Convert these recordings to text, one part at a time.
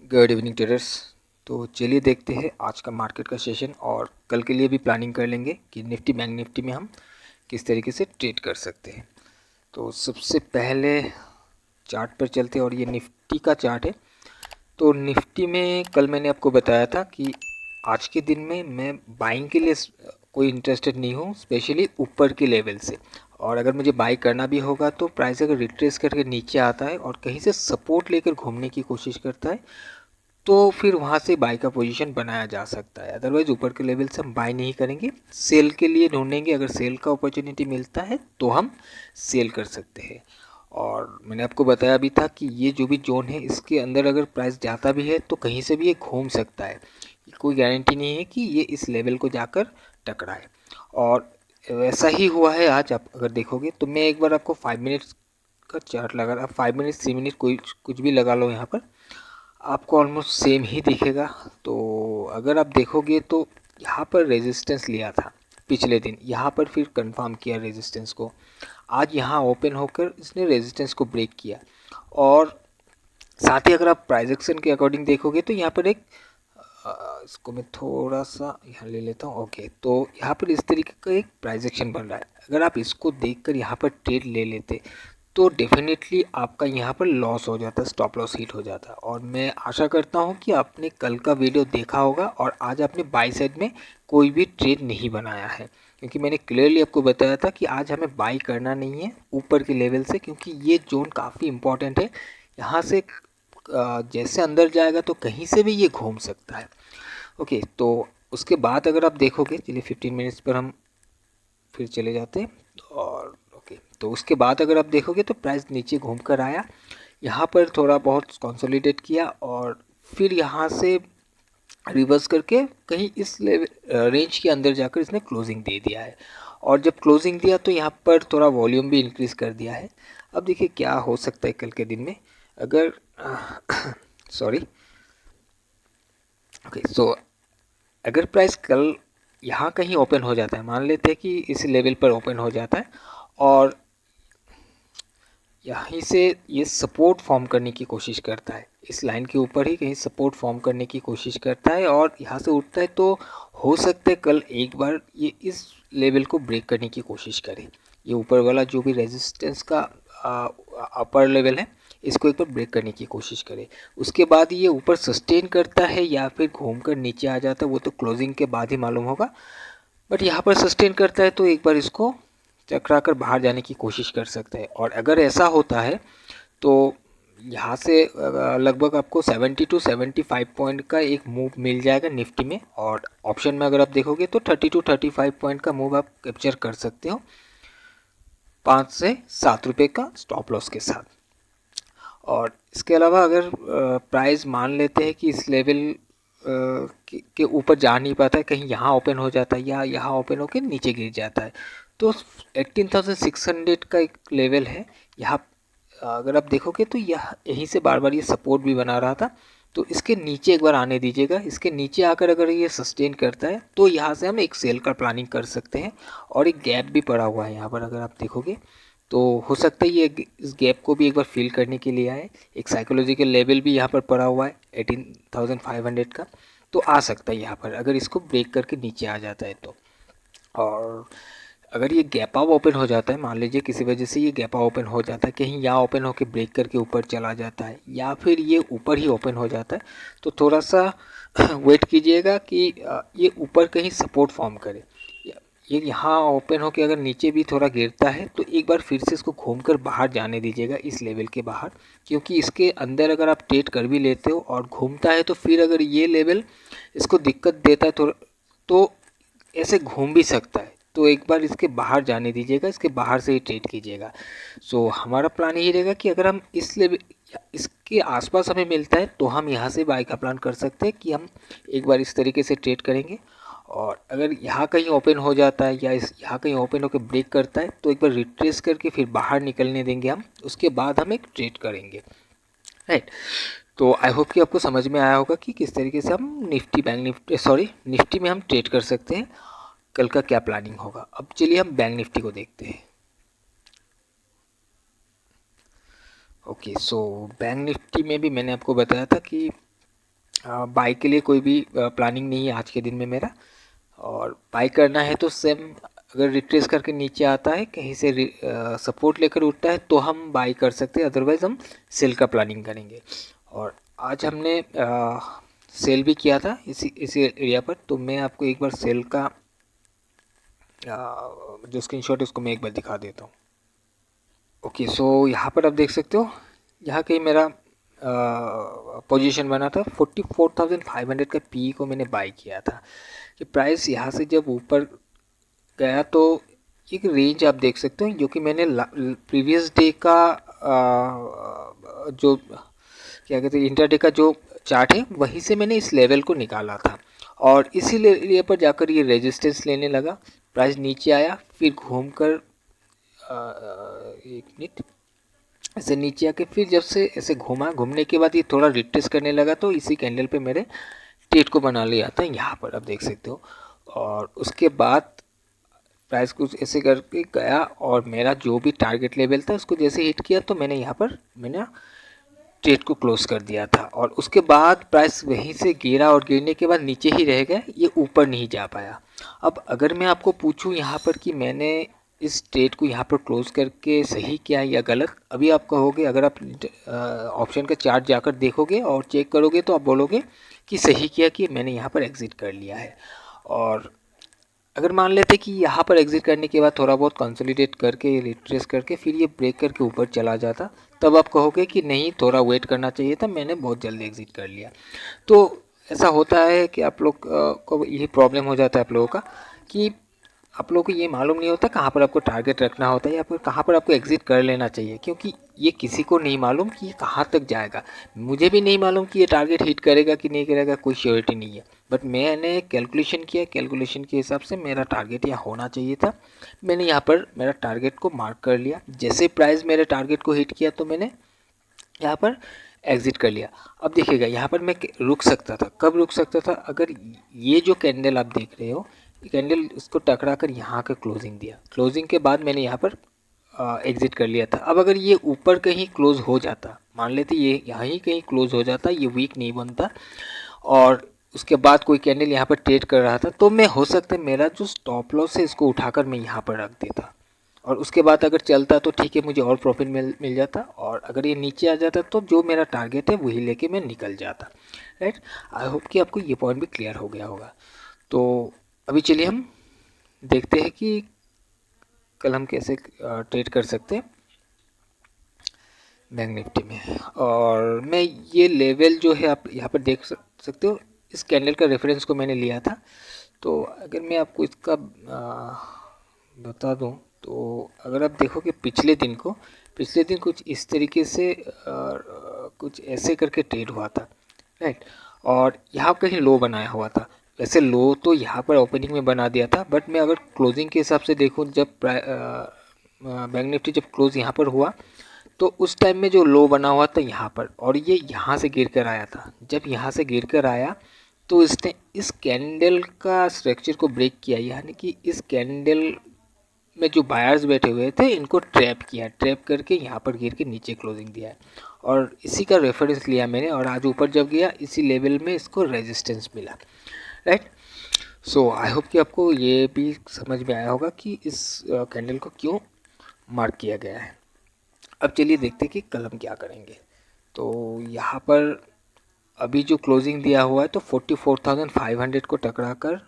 Good evening traders. तो चलिए देखते हैं आज का मार्केट का सेशन और कल के लिए भी प्लानिंग कर लेंगे कि निफ्टी बैंक निफ्टी में हम किस तरीके से ट्रेड कर सकते हैं। तो सबसे पहले चार्ट पर चलते हैं और ये निफ्टी का चार्ट है। तो निफ्टी में कल मैंने आपको बताया था कि आज के दिन में मैं बाइंग के लिए कोई इंटरेस्टेड नहीं हूँ, स्पेशली ऊपर के लेवल से। और अगर मुझे बाई करना भी होगा तो प्राइस अगर रिट्रेस करके नीचे आता है और कहीं से सपोर्ट लेकर घूमने की कोशिश करता है तो फिर वहाँ से बाई का पोजीशन बनाया जा सकता है। अदरवाइज ऊपर के लेवल से हम बाई नहीं करेंगे, सेल के लिए ढूंढेंगे। अगर सेल का अपॉर्चुनिटी मिलता है तो हम सेल कर सकते हैं। और मैंने आपको बताया भी था कि ये जो भी जोन है इसके अंदर अगर प्राइस जाता भी है तो कहीं से भी ये घूम सकता है, कोई गारंटी नहीं है कि ये इस लेवल को जाकर टकराए। और वैसा ही हुआ है आज। आप अगर देखोगे तो मैं एक बार आपको 5 मिनट्स का चार्ट लगा रहा, 5 मिनट 3 मिनट कोई कुछ भी लगा लो, यहाँ पर आपको ऑलमोस्ट सेम ही दिखेगा। तो अगर आप देखोगे तो यहाँ पर रेजिस्टेंस लिया था पिछले दिन, यहाँ पर फिर कंफर्म किया रेजिस्टेंस को। आज यहाँ ओपन होकर इसने रेजिस्टेंस को ब्रेक किया। और साथ ही अगर आप प्राइस एक्शन के अकॉर्डिंग देखोगे तो यहाँ पर एक इसको मैं थोड़ा सा यहाँ ले लेता हूँ। ओके, तो यहाँ पर इस तरीके का एक प्राइस एक्शन बन रहा है। अगर आप इसको देखकर यहाँ पर ट्रेड ले लेते तो डेफिनेटली आपका यहाँ पर लॉस हो जाता, स्टॉप लॉस हिट हो जाता। और मैं आशा करता हूँ कि आपने कल का वीडियो देखा होगा और आज आपने बाई साइड में कोई भी ट्रेड नहीं बनाया है, क्योंकि मैंने क्लियरली आपको बताया था कि आज हमें बाई करना नहीं है ऊपर के लेवल से, क्योंकि ये जोन काफ़ी इंपॉर्टेंट है। यहाँ से जैसे अंदर जाएगा तो कहीं से भी ये घूम सकता है। ओके, तो उसके बाद अगर आप देखोगे, चलिए 15 मिनट्स पर हम फिर चले जाते हैं। और ओके, तो उसके बाद अगर आप देखोगे तो प्राइस नीचे घूम कर आया, यहाँ पर थोड़ा बहुत कंसोलिडेट किया और फिर यहाँ से रिवर्स करके कहीं इस लेवल रेंज के अंदर जाकर इसने क्लोजिंग दे दिया है। और जब क्लोजिंग दिया तो यहाँ पर थोड़ा वॉल्यूम भी इंक्रीज कर दिया है। अब देखिए क्या हो सकता है कल के दिन में। अगर सॉरी ओके, सो अगर प्राइस कल यहाँ कहीं ओपन हो जाता है, मान लेते हैं कि इस लेवल पर ओपन हो जाता है और यहीं से ये सपोर्ट फॉर्म करने की कोशिश करता है, इस लाइन के ऊपर ही कहीं सपोर्ट फॉर्म करने की कोशिश करता है और यहाँ से उठता है, तो हो सकता है कल एक बार ये इस लेवल को ब्रेक करने की कोशिश करे। ये ऊपर वाला जो भी रेजिस्टेंस का अपर लेवल है इसको एक बार ब्रेक करने की कोशिश करे। उसके बाद ये ऊपर सस्टेन करता है या फिर घूमकर नीचे आ जाता है वो तो क्लोजिंग के बाद ही मालूम होगा। बट यहाँ पर सस्टेन करता है तो एक बार इसको चकरा कर बाहर जाने की कोशिश कर सकता है। और अगर ऐसा होता है तो यहाँ से लगभग आपको 70 टू 75 पॉइंट का एक मूव मिल जाएगा निफ्टी में। और ऑप्शन में अगर आप देखोगे तो 30 टू 35 पॉइंट का मूव आप कैप्चर कर सकते हो 5 से 7 रुपये का स्टॉप लॉस के साथ। और इसके अलावा अगर प्राइस मान लेते हैं कि इस लेवल के ऊपर जा नहीं पाता है, कहीं यहाँ ओपन हो जाता है या यहाँ ओपन होकर नीचे गिर जाता है, तो 18,600 का एक लेवल है यहाँ। अगर आप देखोगे तो यहीं से बार बार ये सपोर्ट भी बना रहा था, तो इसके नीचे एक बार आने दीजिएगा। इसके नीचे आकर अगर ये सस्टेन करता है तो यहाँ से हम एक सेल का प्लानिंग कर सकते हैं। और एक गैप भी पड़ा हुआ है यहाँ पर, अगर आप देखोगे तो हो सकता है ये इस गैप को भी एक बार फिल करने के लिए आए। एक साइकोलॉजिकल लेवल भी यहाँ पर पड़ा हुआ है 18,500 का, तो आ सकता है यहाँ पर अगर इसको ब्रेक करके नीचे आ जाता है तो। और अगर ये गैप अप ओपन हो जाता है, मान लीजिए किसी वजह से ये गैप अप ओपन हो जाता है, कहीं यहाँ ओपन होकर ब्रेक करके ऊपर चला जाता है या फिर ये ऊपर ही ओपन हो जाता है, तो थोड़ा सा वेट कीजिएगा कि ये ऊपर कहीं सपोर्ट फॉर्म करे। ये यहाँ ओपन होकर अगर नीचे भी थोड़ा गिरता है तो एक बार फिर से इसको घूमकर बाहर जाने दीजिएगा इस लेवल के बाहर, क्योंकि इसके अंदर अगर आप ट्रेड कर भी लेते हो और घूमता है तो फिर अगर ये लेवल इसको दिक्कत देता है तो ऐसे घूम भी सकता है। तो एक बार इसके बाहर जाने दीजिएगा, इसके बाहर से ही ट्रेड कीजिएगा। सो हमारा प्लान यही रहेगा कि अगर हम इस लेवल इसके आसपास हमें मिलता है तो हम यहाँ से बाय का प्लान कर सकते हैं कि हम एक बार इस तरीके से ट्रेड करेंगे। और अगर यहाँ कहीं ओपन हो जाता है या इस यहाँ कहीं ओपन होकर ब्रेक करता है तो एक बार रिट्रेस करके फिर बाहर निकलने देंगे हम, उसके बाद हम एक ट्रेड करेंगे, राइट। तो आई होप कि आपको समझ में आया होगा कि किस तरीके से हम निफ्टी में हम ट्रेड कर सकते हैं, कल का क्या प्लानिंग होगा। अब चलिए हम बैंक निफ्टी को देखते हैं। ओके, सो बैंक निफ्टी में भी मैंने आपको बताया था कि बाई के लिए कोई भी प्लानिंग नहीं है आज के दिन में मेरा। और बाई करना है तो सेम, अगर रिट्रेस करके नीचे आता है कहीं से सपोर्ट लेकर उठता है तो हम बाई कर सकते हैं, अदरवाइज़ हम सेल का प्लानिंग करेंगे। और आज हमने सेल भी किया था इसी एरिया पर, तो मैं आपको एक बार सेल का जो स्क्रीनशॉट है उसको मैं एक बार दिखा देता हूँ। ओके, सो यहाँ पर आप देख सकते हो, यहाँ कहीं मेरा पोजीशन बना था 44,500 का पी को मैंने बाई किया था। कि प्राइस यहाँ से जब ऊपर गया तो एक रेंज आप देख सकते हो, जो कि मैंने प्रीवियस डे का जो क्या कहते हैं इंटरडे का जो चार्ट है वहीं से मैंने इस लेवल को निकाला था। और इसी लेवल पर जाकर ये रेजिस्टेंस लेने लगा, प्राइस नीचे आया, फिर घूमकर एक मिनट ऐसे नीचे आके फिर जब से ऐसे घूमने के बाद ये थोड़ा रिट्रेस करने लगा, तो इसी कैंडल पे मेरे ट्रेड को बना लिया था, यहाँ पर आप देख सकते हो। और उसके बाद प्राइस कुछ ऐसे करके गया और मेरा जो भी टारगेट लेवल था उसको जैसे हिट किया तो मैंने यहाँ पर मैंने ट्रेड को क्लोज कर दिया था। और उसके बाद प्राइस वहीं से गिरा और गिरने के बाद नीचे ही रह गया, ये ऊपर नहीं जा पाया। अब अगर मैं आपको पूछूं यहाँ पर कि मैंने इस ट्रेड को यहाँ पर क्लोज करके सही किया या गलत, अभी आप कहोगे, अगर आप ऑप्शन का चार्ट जाकर देखोगे और चेक करोगे तो आप बोलोगे कि सही किया, कि मैंने यहाँ पर एग्जिट कर लिया है। और अगर मान लेते कि यहाँ पर एग्जिट करने के बाद थोड़ा बहुत कंसोलिडेट करके रिट्रेस करके फिर ये ब्रेक करके ऊपर चला जाता, तब आप कहोगे कि नहीं, थोड़ा वेट करना चाहिए था, मैंने बहुत जल्दी एग्जिट कर लिया। तो ऐसा होता है कि आप लोग को यही प्रॉब्लम हो जाता है आप लोगों का, कि आप लोगों को ये मालूम नहीं होता कहाँ पर आपको टारगेट रखना होता है या फिर कहाँ पर आपको एग्जिट कर लेना चाहिए, क्योंकि ये किसी को नहीं मालूम कि ये कहाँ तक जाएगा। मुझे भी नहीं मालूम कि ये टारगेट हिट करेगा कि नहीं करेगा, कोई श्योरिटी नहीं है। बट मैंने कैलकुलेशन किया, कैलकुलेशन के हिसाब से मेरा टारगेट यहाँ होना चाहिए था, मैंने यहाँ पर मेरा टारगेट को मार्क कर लिया। जैसे प्राइस मेरे टारगेट को हिट किया तो मैंने यहाँ पर एग्जिट कर लिया। अब देखिएगा यहाँ पर मैं रुक सकता था, कब रुक सकता था, अगर ये जो कैंडल आप देख रहे हो, कैंडल इसको टकरा कर यहाँ का क्लोजिंग दिया, क्लोजिंग के बाद मैंने यहाँ पर एग्जिट कर लिया था। अब अगर ये ऊपर कहीं क्लोज हो जाता, मान लेते ये यहाँ ही कहीं क्लोज हो जाता, ये वीक नहीं बनता और उसके बाद कोई कैंडल यहाँ पर ट्रेड कर रहा था, तो मैं हो सकता है मेरा जो स्टॉप लॉस है इसको उठाकर मैं यहाँ पर रख देता, और उसके बाद अगर चलता तो ठीक है, मुझे और प्रॉफिट मिल जाता। और अगर ये नीचे आ जाता तो जो मेरा टारगेट है वही लेके मैं निकल जाता। राइट, आई होप कि आपको ये पॉइंट भी क्लियर हो गया होगा। तो अभी चलिए हम देखते हैं कि कल हम कैसे ट्रेड कर सकते हैं बैंक निफ्टी में। और मैं ये लेवल जो है आप यहाँ पर देख सकते हो, इस कैंडल का रेफरेंस को मैंने लिया था। तो अगर मैं आपको इसका बता दूं, तो अगर आप देखोगे पिछले दिन कुछ इस तरीके से कुछ ऐसे करके ट्रेड हुआ था, राइट। और यहाँ कहीं लो बनाया हुआ था, वैसे लो तो यहाँ पर ओपनिंग में बना दिया था, बट मैं अगर क्लोजिंग के हिसाब से देखूँ, जब बैंक निफ्टी जब क्लोज यहाँ पर हुआ तो उस टाइम में जो लो बना हुआ था यहाँ पर, और ये यहाँ से गिर कर आया था। जब यहाँ से गिर कर आया तो इसने इस कैंडल का स्ट्रक्चर को ब्रेक किया, यानी कि इस कैंडल में जो बायर्स बैठे हुए थे इनको ट्रैप किया, ट्रैप करके यहाँ पर गिर के नीचे क्लोजिंग दिया है। और इसी का रेफरेंस लिया मैंने, और आज ऊपर जब गया इसी लेवल में इसको रेजिस्टेंस मिला, राइट। सो आई होप कि आपको ये भी समझ में आया होगा कि इस कैंडल को क्यों मार्क किया गया है। अब चलिए देखते हैं कि कल हम क्या करेंगे। तो यहाँ पर अभी जो क्लोजिंग दिया हुआ है तो 44,500 को टकरा कर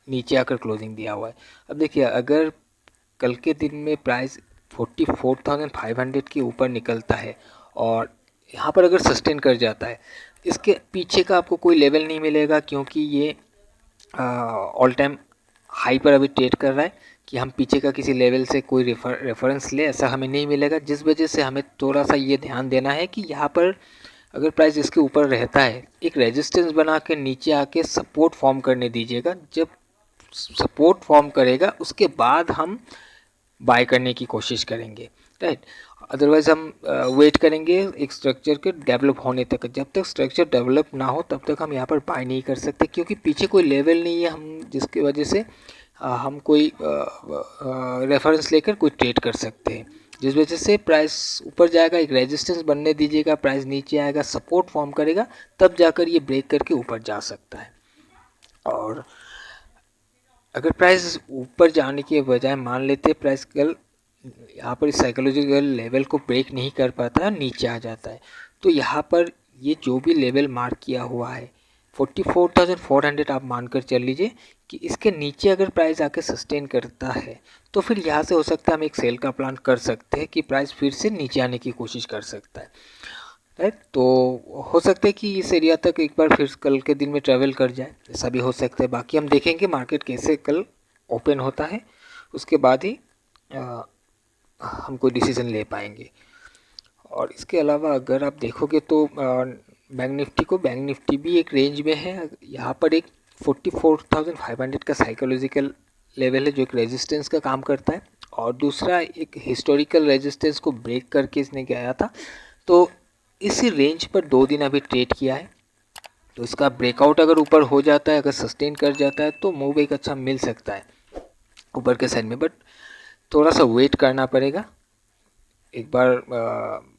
नीचे आकर क्लोजिंग दिया हुआ है। अब देखिए, अगर कल के दिन में प्राइस 44,500 के ऊपर निकलता है और यहाँ पर अगर सस्टेन कर जाता है, इसके पीछे का आपको कोई लेवल नहीं मिलेगा, क्योंकि ये ऑल टाइम हाई पर अभी ट्रेड कर रहा है, कि हम पीछे का किसी लेवल से कोई रेफरेंस ले, ऐसा हमें नहीं मिलेगा। जिस वजह से हमें थोड़ा सा ये ध्यान देना है कि यहाँ पर अगर प्राइस इसके ऊपर रहता है, एक रेजिस्टेंस बना के नीचे आके सपोर्ट फॉर्म करने दीजिएगा। जब सपोर्ट फॉर्म करेगा उसके बाद हम बाय करने की कोशिश करेंगे, राइट। अदरवाइज़ हम वेट करेंगे एक स्ट्रक्चर के डेवलप होने तक। जब तक स्ट्रक्चर डेवलप ना हो तब तक हम यहाँ पर बाय नहीं कर सकते, क्योंकि पीछे कोई लेवल नहीं है हम जिसकी वजह से हम कोई रेफरेंस लेकर कोई ट्रेड कर सकते हैं। जिस वजह से प्राइस ऊपर जाएगा, एक रेजिस्टेंस बनने दीजिएगा, प्राइस नीचे आएगा, सपोर्ट फॉर्म करेगा, तब जाकर ये ब्रेक करके ऊपर जा सकता है। और अगर प्राइस ऊपर जाने के बजाय मान लेते प्राइस कल यहाँ पर साइकोलॉजिकल लेवल को ब्रेक नहीं कर पाता है, नीचे आ जाता है, तो यहाँ पर ये जो भी लेवल मार्क किया हुआ है 44,400 आप मानकर चल लीजिए कि इसके नीचे अगर प्राइस आके सस्टेन करता है तो फिर यहाँ से हो सकता है हम एक सेल का प्लान कर सकते हैं कि प्राइस फिर से नीचे आने की कोशिश कर सकता है, राइट। तो हो सकता है कि इस एरिया तक एक बार फिर कल के दिन में ट्रैवल कर जाए, ऐसा भी हो सकता है। बाकी हम देखेंगे मार्केट कैसे कल ओपन होता है, उसके बाद ही हम कोई डिसीजन ले पाएंगे। और इसके अलावा अगर आप देखोगे तो बैंक निफ्टी भी एक रेंज में है। यहाँ पर एक 44,500 का साइकोलॉजिकल लेवल है जो एक रेजिस्टेंस का काम करता है, और दूसरा एक हिस्टोरिकल रेजिस्टेंस को ब्रेक करके इसने गया था। तो इसी रेंज पर 2 दिन अभी ट्रेड किया है, तो इसका ब्रेकआउट अगर ऊपर हो जाता है, अगर सस्टेन कर जाता है तो मूव एक अच्छा मिल सकता है ऊपर के साइड में, बट थोड़ा सा वेट करना पड़ेगा। एक बार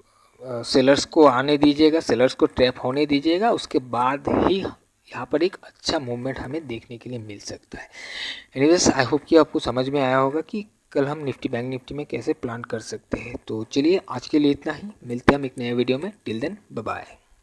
सेलर्स को आने दीजिएगा, सेलर्स को ट्रैप होने दीजिएगा, उसके बाद ही यहाँ पर एक अच्छा मूवमेंट हमें देखने के लिए मिल सकता है। एनीवेज आई होप कि आपको समझ में आया होगा कि कल हम निफ्टी बैंक निफ्टी में कैसे प्लान कर सकते हैं। तो चलिए आज के लिए इतना ही, मिलते हैं हम एक नए वीडियो में। Till then bye bye.